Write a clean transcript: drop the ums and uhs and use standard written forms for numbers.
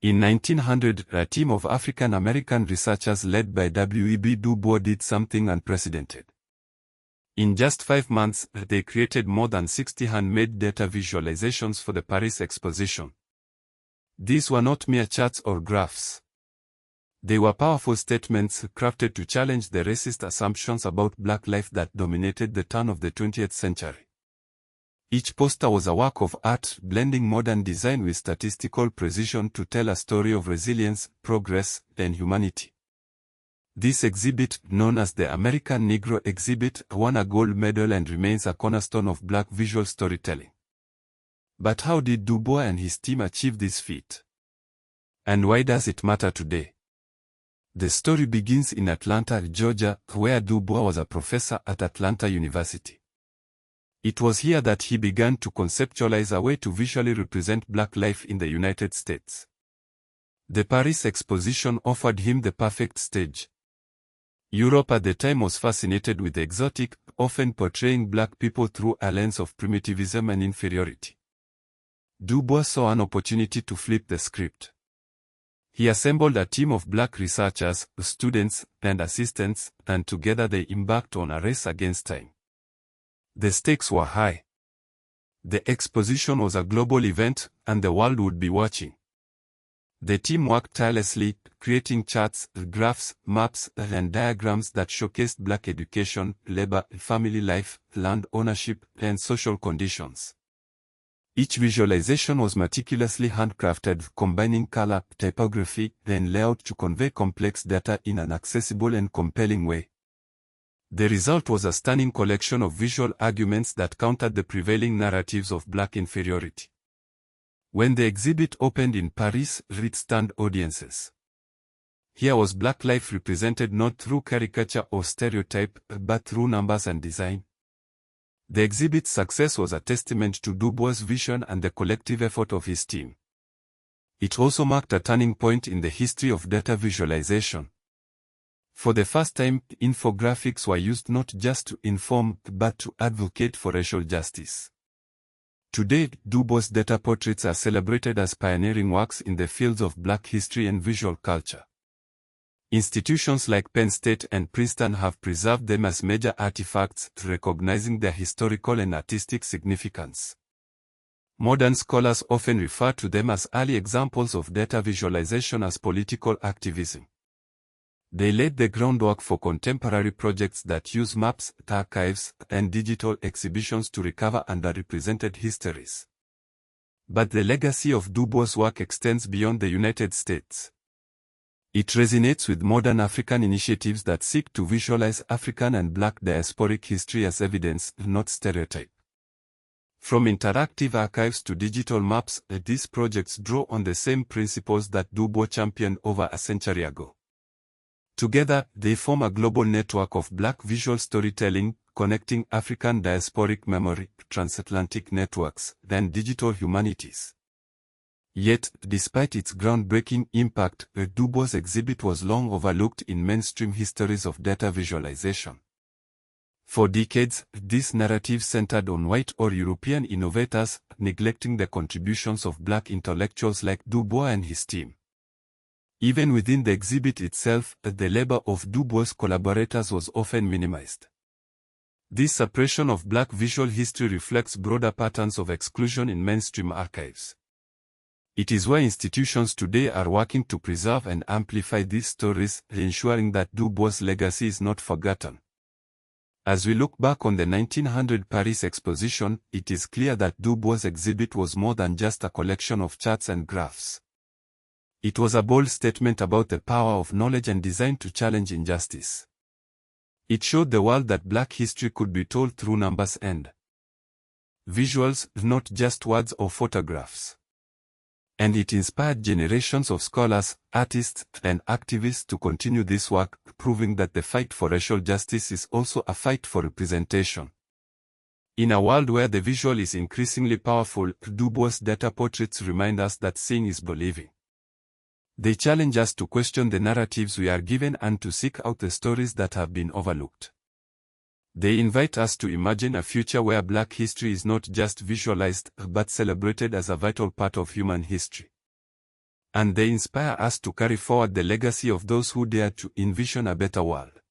In 1900, a team of African-American researchers led by W.E.B.DuBois did something unprecedented. In just 5 months, they created more than 60 handmade data visualizations for the Paris Exposition. These were not mere charts or graphs. They were powerful statements crafted to challenge the racist assumptions about black life that dominated the turn of the 20th century. Each poster was a work of art, blending modern design with statistical precision to tell a story of resilience, progress, and humanity. This exhibit, known as the American Negro Exhibit, won a gold medal and remains a cornerstone of black visual storytelling. But how did DuBois and his team achieve this feat? And why does it matter today? The story begins in Atlanta, Georgia, where DuBois was a professor at Atlanta University. It was here that he began to conceptualize a way to visually represent black life in the United States. The Paris Exposition offered him the perfect stage. Europe at the time was fascinated with the exotic, often portraying black people through a lens of primitivism and inferiority. DuBois saw an opportunity to flip the script. He assembled a team of black researchers, students, and assistants, and together they embarked on a race against time. The stakes were high. The exposition was a global event, and the world would be watching. The team worked tirelessly, creating charts, graphs, maps, and diagrams that showcased black education, labor, family life, land ownership, and social conditions. Each visualization was meticulously handcrafted, combining color, typography, and layout to convey complex data in an accessible and compelling way. The result was a stunning collection of visual arguments that countered the prevailing narratives of black inferiority. When the exhibit opened in Paris, it stunned audiences. Here was black life represented not through caricature or stereotype, but through numbers and design. The exhibit's success was a testament to DuBois' vision and the collective effort of his team. It also marked a turning point in the history of data visualization. For the first time, infographics were used not just to inform, but to advocate for racial justice. Today, DuBois' data portraits are celebrated as pioneering works in the fields of black history and visual culture. Institutions like Penn State and Princeton have preserved them as major artifacts, recognizing their historical and artistic significance. Modern scholars often refer to them as early examples of data visualization as political activism. They laid the groundwork for contemporary projects that use maps, archives, and digital exhibitions to recover underrepresented histories. But the legacy of DuBois' work extends beyond the United States. It resonates with modern African initiatives that seek to visualize African and black diasporic history as evidence, not stereotype. From interactive archives to digital maps, these projects draw on the same principles that DuBois championed over a century ago. Together, they form a global network of black visual storytelling, connecting African diasporic memory, transatlantic networks, and digital humanities. Yet, despite its groundbreaking impact, the DuBois exhibit was long overlooked in mainstream histories of data visualization. For decades, this narrative centered on white or European innovators, neglecting the contributions of black intellectuals like DuBois and his team. Even within the exhibit itself, the labor of DuBois' collaborators was often minimized. This suppression of black visual history reflects broader patterns of exclusion in mainstream archives. It is why institutions today are working to preserve and amplify these stories, ensuring that DuBois' legacy is not forgotten. As we look back on the 1900 Paris Exposition, it is clear that DuBois' exhibit was more than just a collection of charts and graphs. It was a bold statement about the power of knowledge and design to challenge injustice. It showed the world that black history could be told through numbers and visuals, not just words or photographs. And it inspired generations of scholars, artists, and activists to continue this work, proving that the fight for racial justice is also a fight for representation. In a world where the visual is increasingly powerful, DuBois' data portraits remind us that seeing is believing. They challenge us to question the narratives we are given and to seek out the stories that have been overlooked. They invite us to imagine a future where black history is not just visualized, but celebrated as a vital part of human history. And they inspire us to carry forward the legacy of those who dared to envision a better world.